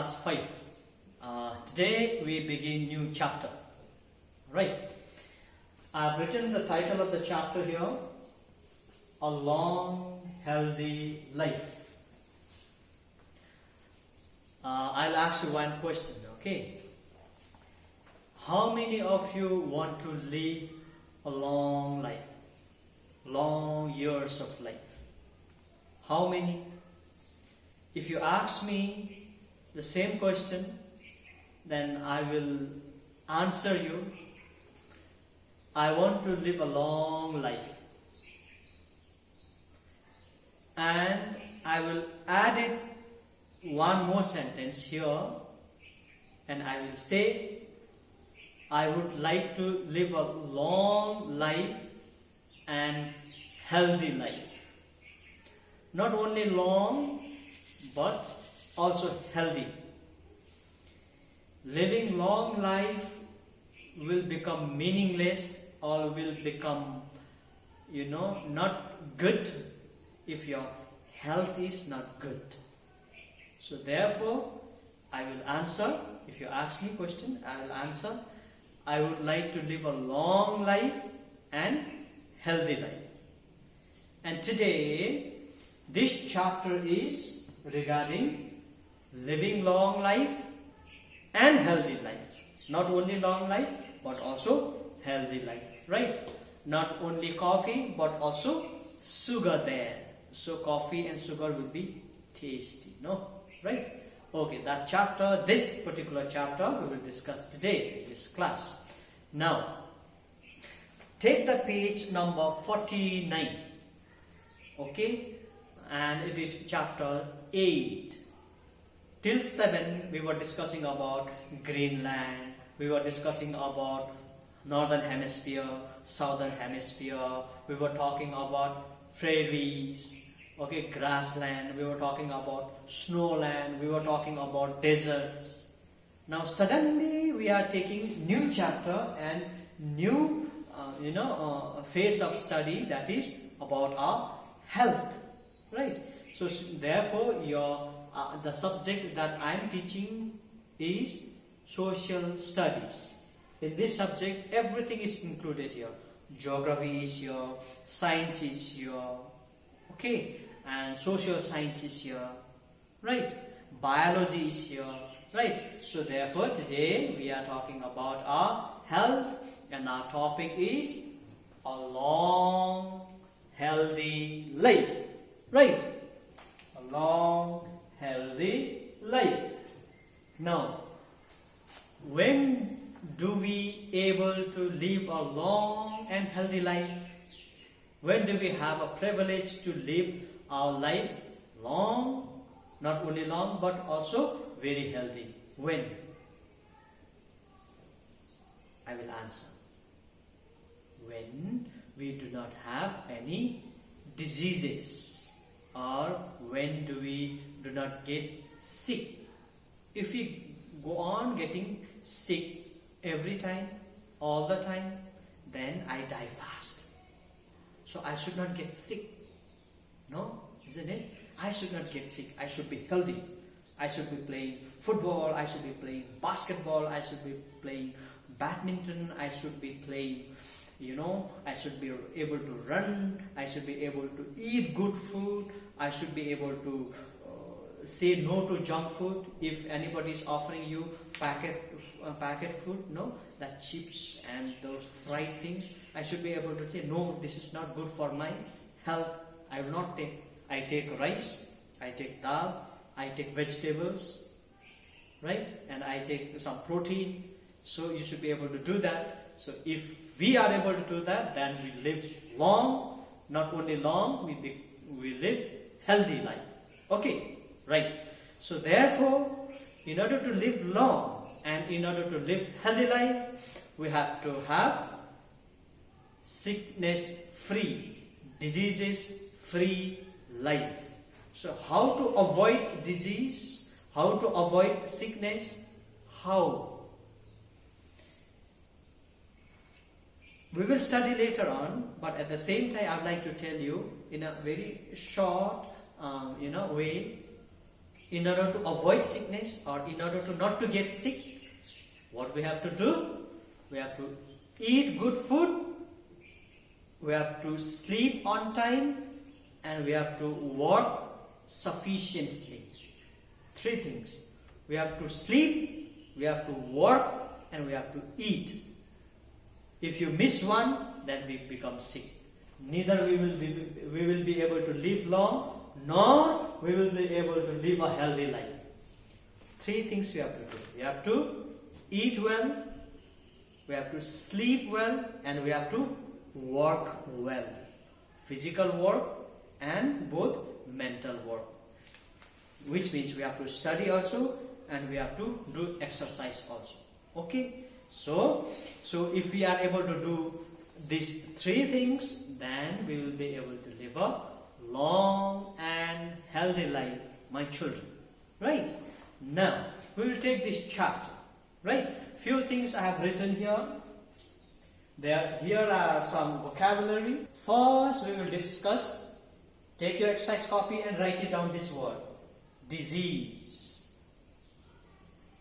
class 5. Today we begin new chapter. Right. I've written the title of the chapter here, A Long Healthy Life. I'll ask you one question, okay? How many of you want to live a long life? Long years of life? How many? If you ask me the same question, then I will answer you. I want to live a long life. And I will add it one more sentence here, and I will say I would like to live a long life and healthy life. Not only long, but also healthy. Living long life will become meaningless or will become, not good if your health is not good. So therefore, I will answer. If you ask me a question, I will answer. I would like to live a long life and healthy life. And today, this chapter is regarding living long life and healthy life. Not only long life, but also healthy life. Right? Not only coffee, but also sugar there. So coffee and sugar will be tasty. No? Right? Okay, that chapter, this particular chapter, we will discuss today in this class. Now, take the page number 49. Okay? And it is chapter 8. Till 7, we were discussing about Greenland. We were discussing about Northern Hemisphere, Southern Hemisphere. We were talking about prairies. Okay, grassland, we were talking about snowland, we were talking about deserts. Now suddenly we are taking new chapter and new phase of study, that is about our health, right? So therefore the subject that I am teaching is social studies. In this subject everything is included here. Geography is here, science is here, okay, and social science is here, right? Biology is here, right? So therefore today we are talking about our health, and our topic is a long healthy life, right? A long healthy life. Now, when do we able to live a long and healthy life? When do we have a privilege to live our life long, not only long but also very healthy? When? I will answer. When we do not have any diseases, or when we do not get sick. If we go on getting sick every time, all the time, then I die fast. So I should not get sick. No, isn't it? I should not get sick. I should be healthy. I should be playing football. I should be playing basketball. I should be playing badminton. I should be playing, I should be able to run. I should be able to eat good food. I should be able to say no to junk food. If anybody is offering you packet food, that chips and those fried things, I should be able to say no, this is not good for my health. I will not take. I take rice, I take dal, I take vegetables, right? And I take some protein. So you should be able to do that. So if we are able to do that, then we live long. Not only long, we live healthy life. Okay, right? So therefore, in order to live long and in order to live healthy life, we have to have sickness-free, diseases-free life. So how to avoid disease? How to avoid sickness? How? We will study later on, but at the same time I would like to tell you in a very short way in order to avoid sickness or in order to not to get sick, what we have to do? We have to eat good food, we have to sleep on time, and we have to work sufficiently. 3 things. We have to sleep, we have to work, and we have to eat. If you miss one, then we become sick. Neither we will be able to live long, nor we will be able to live a healthy life. 3 things we have to do. We have to eat well, we have to sleep well, and we have to work well. Physical work and both mental work. Which means we have to study also, and we have to do exercise also. Okay? So if we are able to do these 3 things, then we will be able to live a long and healthy life, my children. Right? Now, we will take this chapter. Right? Few things I have written here. Here are some vocabulary. First, we will discuss. Take your exercise copy and write it down, this word. Disease.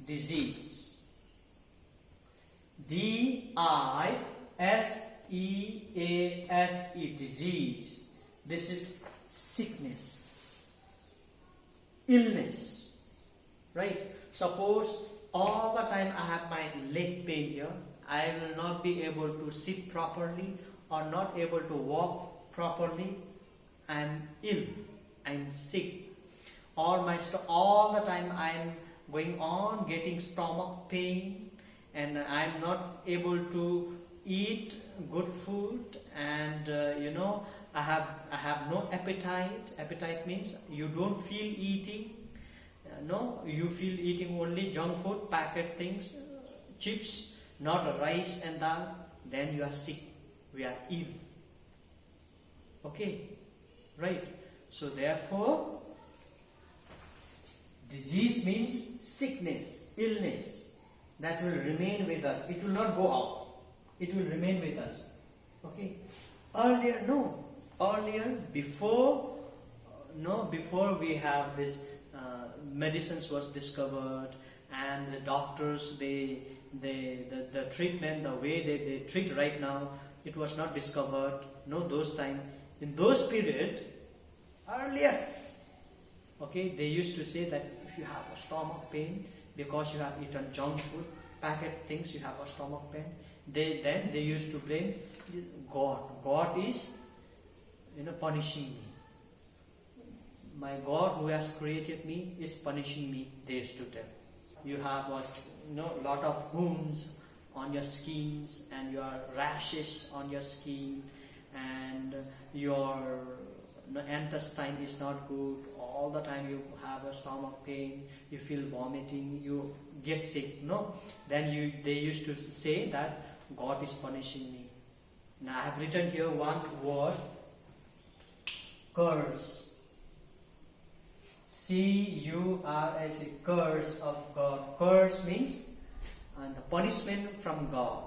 Disease. D-I-S-E-A-S-E. Disease. This is sickness. Illness. Right? Suppose all the time I have my leg pain here, I will not be able to sit properly or not able to walk properly. I am ill, I am sick. Or all the time I am going on getting stomach pain, and I am not able to eat good food, and I have no appetite. Appetite means you don't feel eating. No, you feel eating only junk food, packet things, chips, not rice and dal. Then you are sick. We are ill. Okay, right? So therefore, disease means sickness, illness that will remain with us. It will not go out. It will remain with us. Okay. Before we have this. Medicines was discovered, and the doctors, the treatment, the way they treat right now, it was not discovered. No, those time, in those period, earlier, okay, they used to say that if you have a stomach pain because you have eaten junk food, packet things, you have a stomach pain. They used to blame God. God is, punishing me. My God who has created me is punishing me, they used to tell. You have a lot of wounds on your skins, and your rashes on your skin, and your intestine is not good. All the time you have a stomach pain, you feel vomiting, you get sick. No, then they used to say that God is punishing me. Now I have written here one word, curse. C-U-R-S, curse of God. Curse means the punishment from God.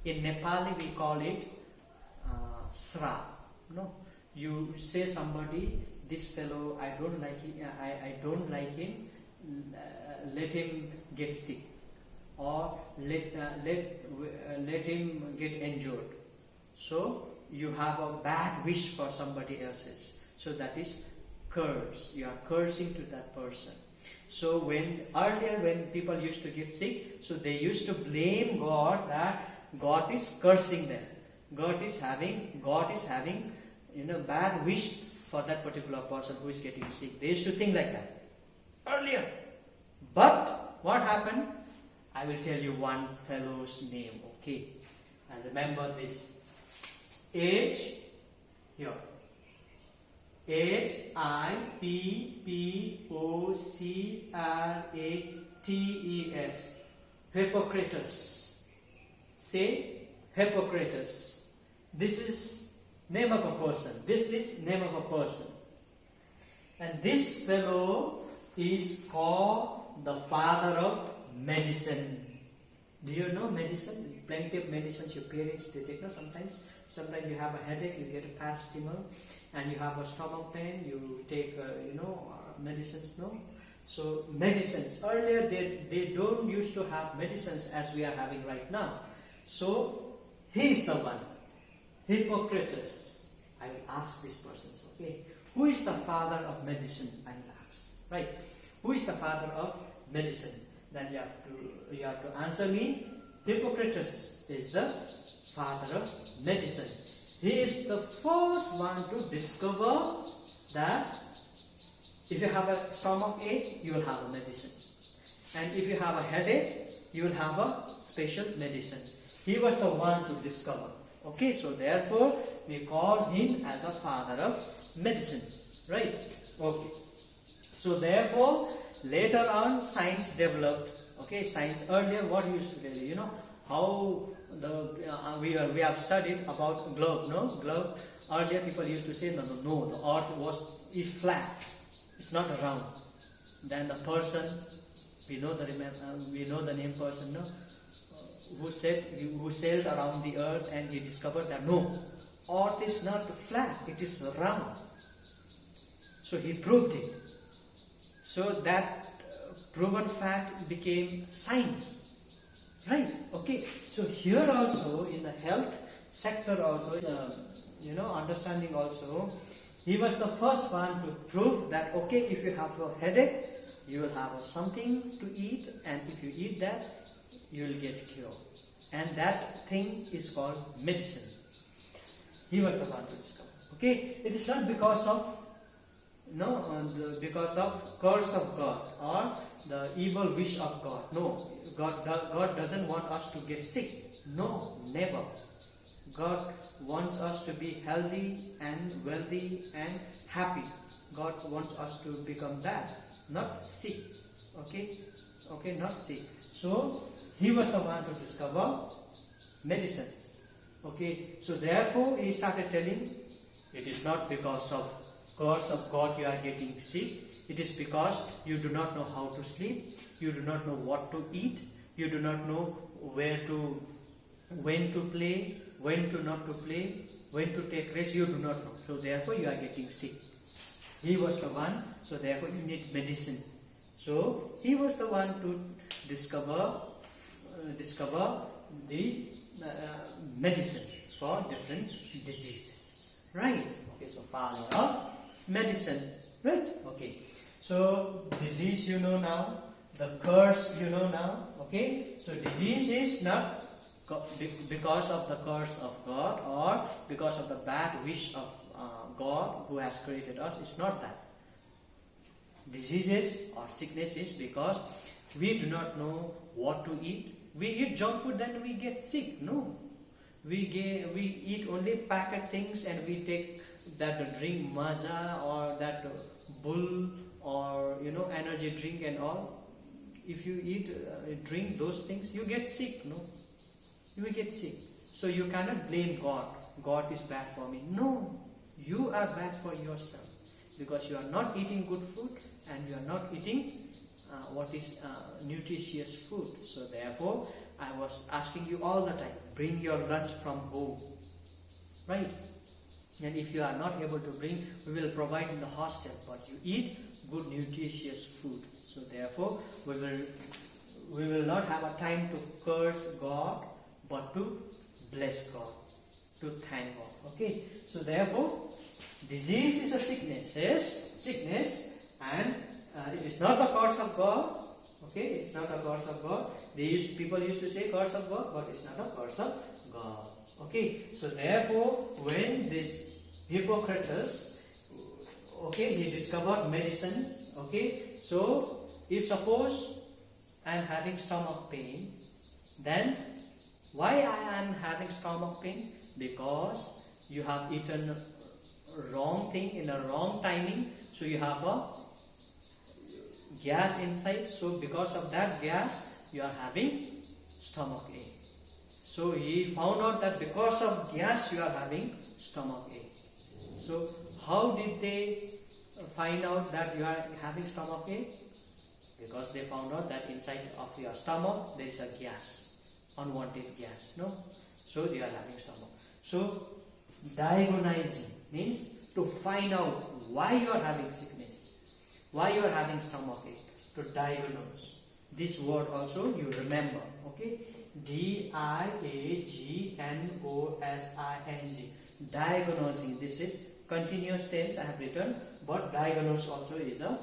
In Nepali we call it srap. No, you say somebody, this fellow, I don't like him. I don't like him. Let him get sick, or let him get injured. So you have a bad wish for somebody else's. So that is curse. You are cursing to that person. So earlier when people used to get sick, so they used to blame God, that God is cursing them. God is having bad wish for that particular person who is getting sick. They used to think like that earlier. But what happened? I will tell you one fellow's name. Okay, and remember this. Hippocrates. Hippocrates. Say Hippocrates. This is name of a person. This is name of a person. And this fellow is called the father of medicine. Do you know medicine? Plenty of medicines your parents they take. Sometimes you have a headache, you get a paracetamol, and you have a stomach pain, you take medicines. No, So medicines, earlier they don't used to have medicines as we are having right now. So he is the one, Hippocrates. I will ask this person, okay, who is the father of medicine? I will ask, right? Who is the father of medicine? Then you have to answer me. Hippocrates is the father of medicine. He is the first one to discover that if you have a stomach ache, you will have a medicine. And if you have a headache, you will have a special medicine. He was the one to discover. Okay, so therefore we call him as a father of medicine. Right? Okay. So therefore, later on science developed. Okay, science earlier what used to tell you, how we have studied about globe, no? Globe. Earlier people used to say, no, the earth is flat. It's not round. Then the person, we know the name person, no? Who sailed around the earth and he discovered that no, earth is not flat, it is round. So he proved it. So that proven fact became science. Right? Okay. So here also in the health sector also, understanding also, he was the first one to prove that okay, if you have a headache, you will have something to eat, and if you eat that, you will get cured. And that thing is called medicine. He was the one to discover. Okay, it is not because of because of curse of God or the evil wish of God. No, God doesn't want us to get sick. No, never. God wants us to be healthy and wealthy and happy. God wants us to become that, not sick. Okay, not sick. So he was the one to discover medicine. Okay, so therefore he started telling, it is not because of curse of God you are getting sick. It is because you do not know how to sleep, you do not know what to eat, you do not know when to play, when to not to play, when to take rest, you do not know. So therefore you are getting sick. He was the one, so therefore you need medicine. So he was the one to discover the medicine for different diseases. Right? Okay, so father of medicine. Right? Okay. So disease you know now, the curse you know now. Okay. So disease is not because of the curse of God or because of the bad wish of God who has created us. It's not that. Diseases or sickness is because we do not know what to eat. We eat junk food, then we get sick. No. We eat only packet things and we take that drink maza or that bull or energy drink and all. If you drink those things, you get sick. No, you will get sick. So you cannot blame God. God is bad for me. No, you are bad for yourself because you are not eating good food and you are not eating what is nutritious food. So therefore, I was asking you all the time, bring your lunch from home, right? And if you are not able to bring, we will provide in the hostel, but you eat good nutritious food. So therefore, we will not have a time to curse God, but to bless God, to thank God. Okay. So therefore, disease is a sickness, yes, sickness, and it is not the curse of God. Okay, it's not a curse of God. People used to say curse of God, but it's not a curse of God. Okay, so therefore, when this Hippocrates, okay, he discovered medicines. Okay, so if suppose I am having stomach pain, then why I am having stomach pain? Because you have eaten wrong thing in a wrong timing, so you have a gas inside. So because of that gas, you are having stomach ache. So he found out that because of gas you are having stomach ache. So how did they find out that you are having stomach ache? Because they found out that inside of your stomach there is a gas, unwanted gas. No, so they are having stomach. So diagnosing means to find out why you are having sickness, why you are having stomach ache. to diagnose. This word also you remember, okay? D-I-A-G-N-O-S-I-G. Diagnosing. This is continuous tense I have written, but diagnose also is a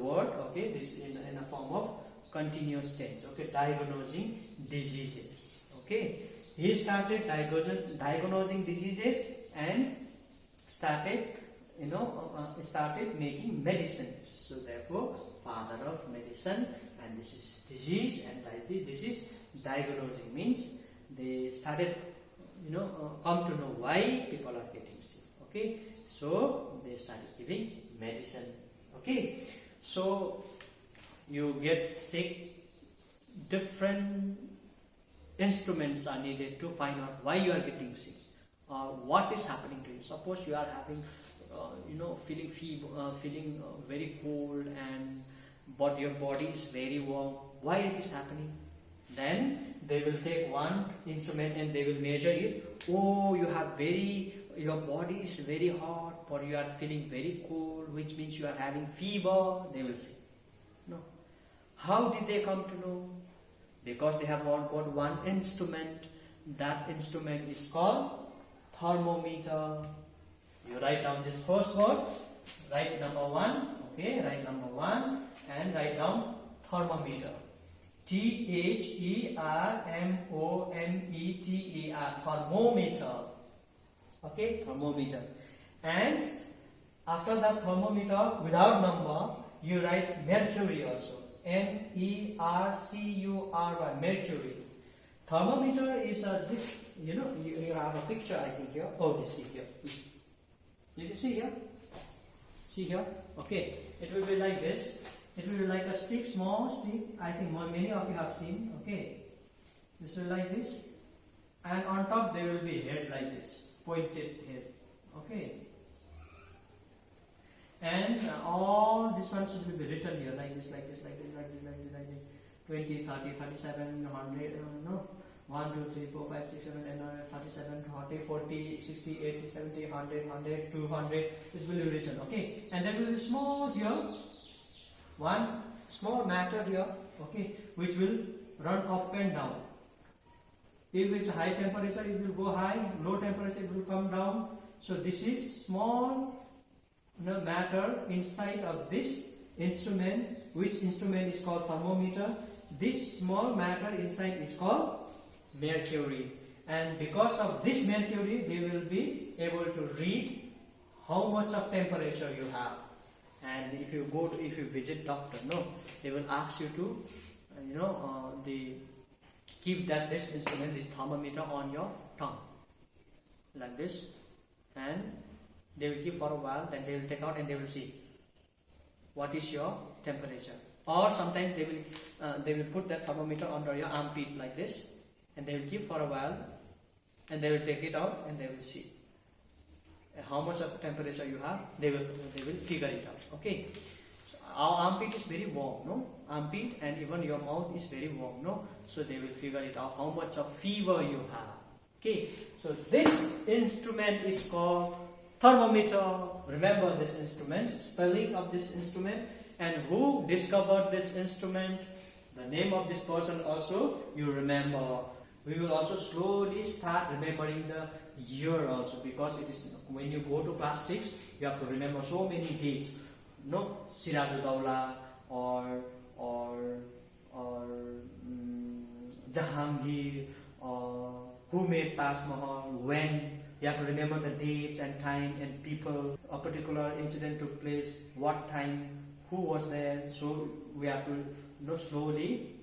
word, okay? This in a form of continuous tense, okay? Diagnosing diseases, okay? He started diagnosing diseases and started making medicines. So therefore, father of medicine, and this is disease, and this is diagnosing, means they started come to know why people are getting sick, okay? So they started giving medicine, okay? So you get sick, different instruments are needed to find out why you are getting sick or what is happening to you. Suppose you are having feeling fever, feeling very cold, but your body is very warm. Why it is happening? Then they will take one instrument and they will measure it. Oh, your body is very hot, but you are feeling very cold, which means you are having fever. They will say, no. How did they come to know? Because they have all got one instrument. That instrument is called thermometer. You write down this first word, write number 1, okay, write number 1 and write down thermometer. T-H-E-R-M-O-M-E-T-E-R, thermometer, okay, thermometer. And after that thermometer, without number, you write mercury also, M-E-R-C-U-R-Y, mercury. Thermometer is this, you have a picture I think here. Oh, this see here. Did you see here? See here? Okay. It will be like this. It will be like a stick, small stick. I think many of you have seen. Okay. This will be like this. And on top there will be head like this. Pointed head. Okay. And all this one should be written here like this, like this, like this, like this, like this, like this. 20, 30, 37, 100, no. 1, 2, 3, 4, 5, 6, 7, 8, 9, 37, 40, 40, 60, 80, 70, 100, 100, 200. It will be written, okay? And there will be small here, one small matter here, okay, which will run up and down. If it's high temperature, it will go high. Low temperature, it will come down. So this is small matter inside of this instrument. Which instrument is called thermometer? This small matter inside is called mercury, and because of this mercury they will be able to read how much of temperature you have. And if you visit doctor, they will ask you to they keep this instrument, the thermometer, on your tongue like this, and they will keep for a while, then they will take out and they will see what is your temperature. Or sometimes they will put that thermometer under your armpit like this, and they will keep for a while, and they will take it out and they will see how much of temperature you have. They will figure it out. Okay. So our armpit is very warm, no? Armpit and even your mouth is very warm, no? So they will figure it out how much of fever you have. Okay. So this instrument is called thermometer. Remember this instrument, spelling of this instrument, and who discovered this instrument. The name of this person also you remember. We will also slowly start remembering the year also, because it is when you go to class 6 you have to remember so many dates. No, Sirajuddaulah or Jahangir, or who made Taj Mahal, when. You have to remember the dates and time and people. A particular incident took place, what time, who was there. So we have to slowly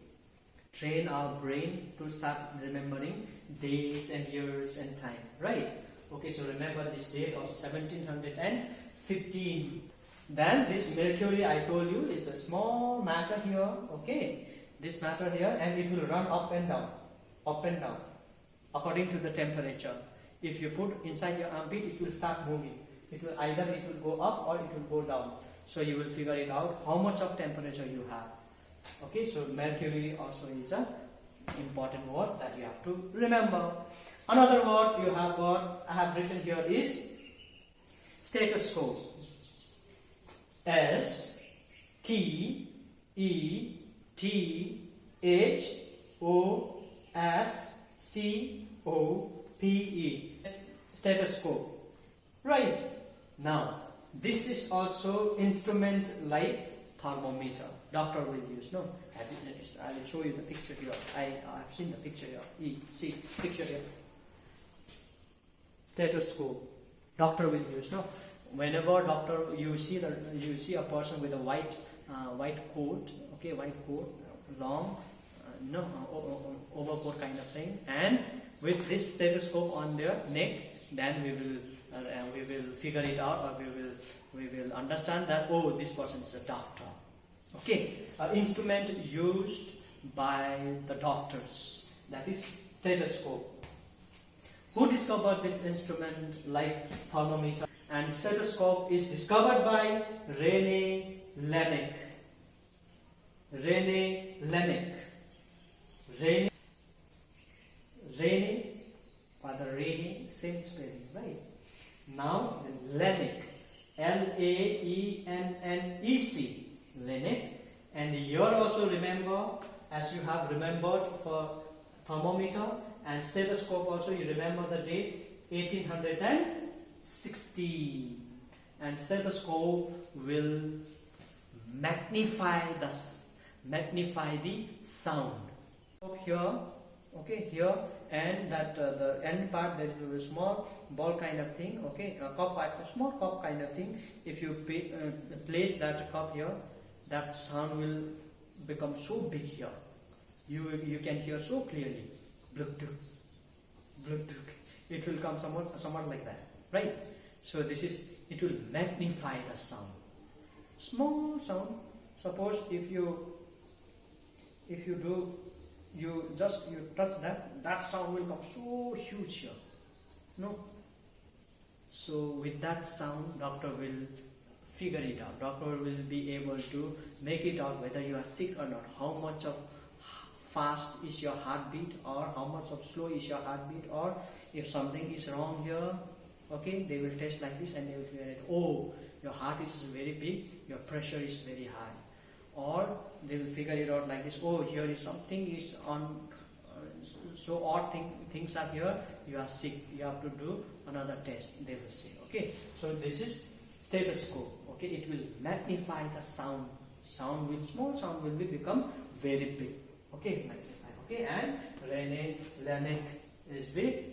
train our brain to start remembering dates and years and time, right? Okay, so remember this date of 1715. Then this mercury I told you is a small matter here, okay? This matter here, and it will run up and down, according to the temperature. If you put inside your armpit, it will start moving. It will go up or it will go down. So you will figure it out how much of temperature you have. Okay, so mercury also is an important word that you have to remember. Another word you have got, I have written here, is stethoscope. S-T-E-T-H-O-S-C-O-P-E. T E T H O S C O P E. Stethoscope. Right. Now, this is also instrument like thermometer. Doctor will use. No, I will show you the picture here. I have seen the picture here. See picture here. Stethoscope. Doctor will use. No, whenever doctor you see a person with a white coat. Okay, white coat, long, overcoat kind of thing, and with this stethoscope on their neck, then we will figure it out, or we will understand that, oh, this person is a doctor. Okay, instrument used by the doctors, that is stethoscope. Who discovered this instrument like thermometer? And stethoscope is discovered by Rhenock. Father Rhenock, same spelling, right? Now Rhenock, L-A-E-N-N-E-C, Rhenock. And here also remember, as you have remembered for thermometer and stethoscope also, you remember the date 1860. And stethoscope will magnify the sound. Here, okay, here, and that the end part, there is a small ball kind of thing, okay, a cup, a small cup kind of thing. If you place that cup here, that sound will become so big here. You can hear so clearly. Bluk-duk, bluk-duk. It will come somewhat like that, right? So it will magnify the sound. Small sound. Suppose if you touch that sound will come so huge here. No. So with that sound, doctor will figure it out. Doctor will be able to make it out whether you are sick or not. How much of fast is your heartbeat, or how much of slow is your heartbeat, or if something is wrong here. Okay, they will test like this and they will figure it. Oh, your heart is very big, your pressure is very high. Or they will figure it out like this. Oh, here is something is on, so odd things are here. You are sick. You have to do another test. They will say. Okay. So this is stethoscope. Okay. It will magnify the sound. Small sound will become very big. Okay. Magnify. Okay. And Rhenock is the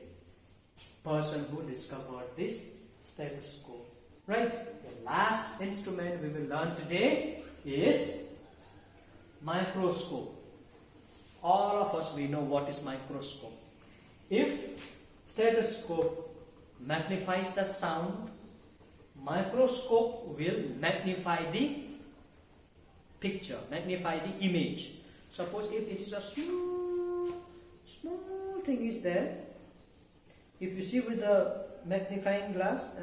person who discovered this stethoscope. Right. The last instrument we will learn today is microscope. All of us, we know what is microscope. If stethoscope magnifies the sound, microscope will magnify the picture, magnify the image. Suppose if it is a small thing is there, if you see with the magnifying glass,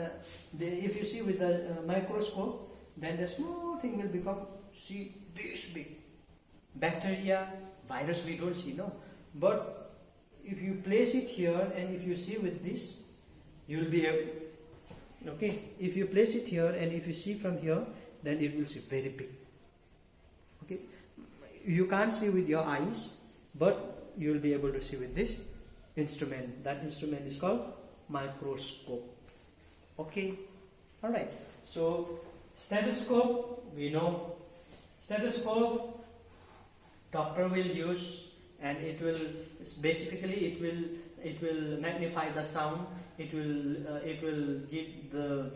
if you see with the microscope, then the small thing will become, see, this big. Bacteria, virus we don't see, no. But if you place it here and if you see with this, you will be able, okay, if you place it here and if you see from here, then it will see very big. Okay, you can't see with your eyes, but you will be able to see with this instrument. That instrument is called microscope. Okay, alright. So stethoscope, we know. Stethoscope doctor will use, and it will magnify the sound. It will give the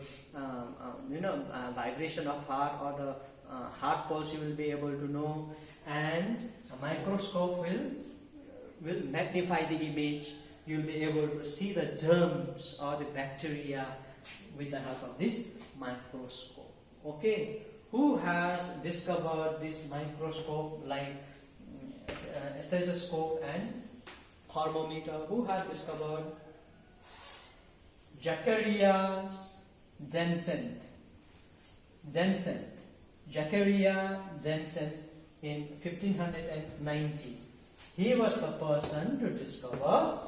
vibration of heart, or the heart pulse you will be able to know. And a microscope will magnify the image. You will be able to see the germs or the bacteria with the help of this microscope. Okay, who has discovered this microscope like stethoscope and thermometer? Who has discovered? Zacharias Jensen. Zacharias Jensen in 1590. He was the person to discover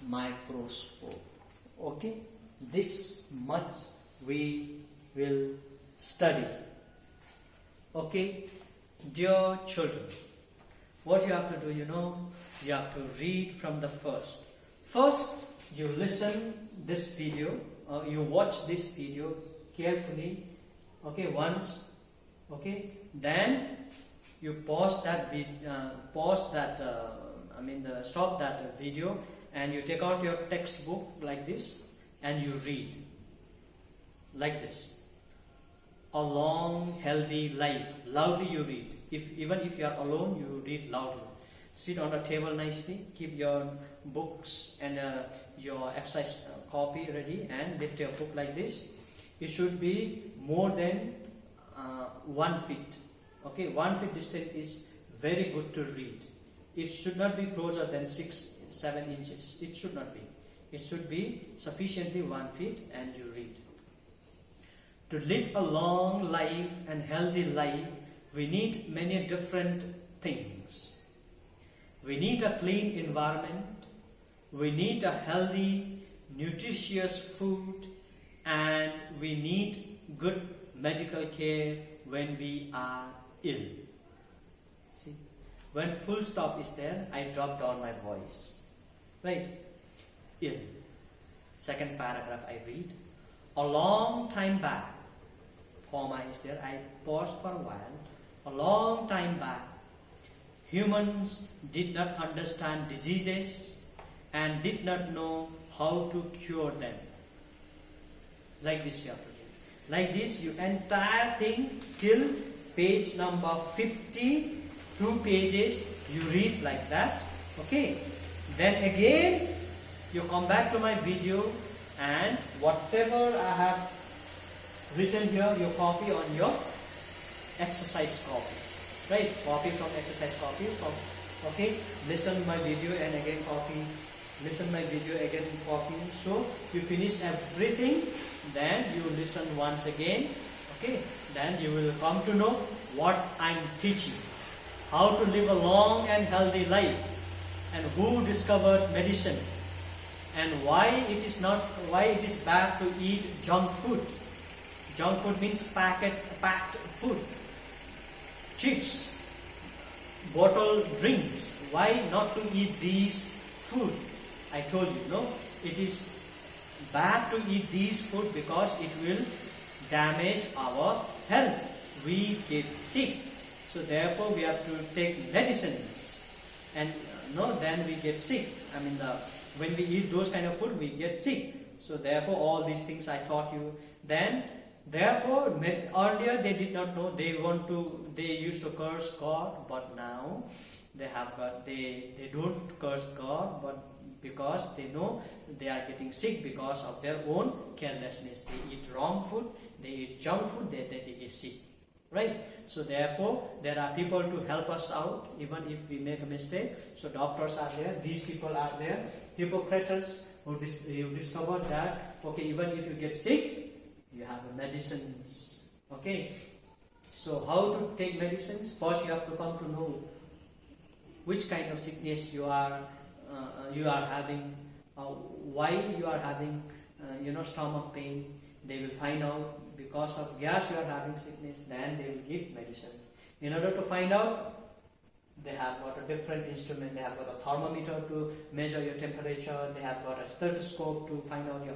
microscope. Okay, this much we will study. Okay, dear children, what you have to do, you have to read from the first. First, you listen this video, you watch this video carefully, okay, once, okay, then you stop that video, and you take out your textbook like this, and you read like this. A long, healthy life. Loudly you read. Even if you are alone, you read loudly. Sit on the table nicely. Keep your books and your exercise copy ready, and lift your book like this. It should be more than 1 feet. Okay, 1 feet distance is very good to read. It should not be closer than 6-7 inches. It should not be. It should be sufficiently 1 feet, and you read. To live a long life and healthy life, we need many different things. We need a clean environment. We need a healthy, nutritious food, and we need good medical care when we are ill. See, when full stop is there, I drop down my voice. Right? Ill. Second paragraph I read. A long time back, comma is there, I paused for a while. A long time back, humans did not understand diseases and did not know how to cure them. Like this you have to read. Like this, you entire thing till page number 50, 2 pages, you read like that. Okay. Then again, you come back to my video, and whatever I have written here, you copy on your exercise copy. Right? Copy from exercise copy. Okay? Listen my video and again copy. Listen my video again copy. So you finish everything, then you listen once again. Okay? Then you will come to know what I am teaching. How to live a long and healthy life, and who discovered medicine, and why it is bad to eat junk food. Junk food means packed food, chips, bottled drinks. Why not to eat these food? I told you, no, it is bad to eat these food because it will damage our health. We get sick. So therefore we have to take medicines, and then we get sick. When we eat those kind of food, we get sick. So therefore all these things I taught you. Then therefore earlier they did not know. They used to curse God, but now they don't curse God, but because they know they are getting sick because of their own carelessness. They eat wrong food, they eat junk food, they get sick. Right? So therefore, there are people to help us out, even if we make a mistake. So doctors are there, these people are there. Hippocrates, who discovered that, okay, even if you get sick, you have medicines. Okay? So how to take medicines? First you have to come to know which kind of sickness you are having, why you are having, stomach pain. They will find out. Because of gas you are having sickness, then they will give medicines. In order to find out, they have got a different instrument. They have got a thermometer to measure your temperature. They have got a stethoscope to find out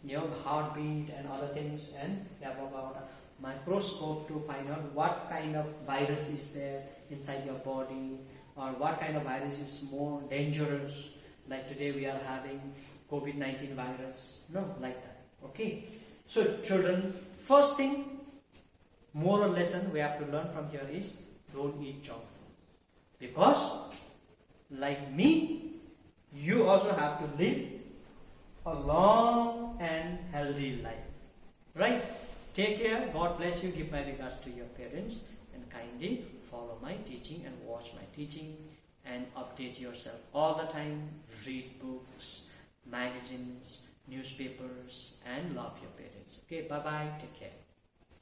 your heartbeat and other things. And they have got a microscope to find out what kind of virus is there inside your body, or what kind of virus is more dangerous. Like today we are having COVID-19 virus. No, like that. Okay. So children, first thing, moral lesson we have to learn from here is don't eat junk food. Because, like me, you also have to live a long and healthy life. Right? Take care. God bless you. Give my regards to your parents, and kindly follow my teaching and watch my teaching and update yourself all the time. Read books, magazines, newspapers, and love your parents. Okay, bye bye, take care.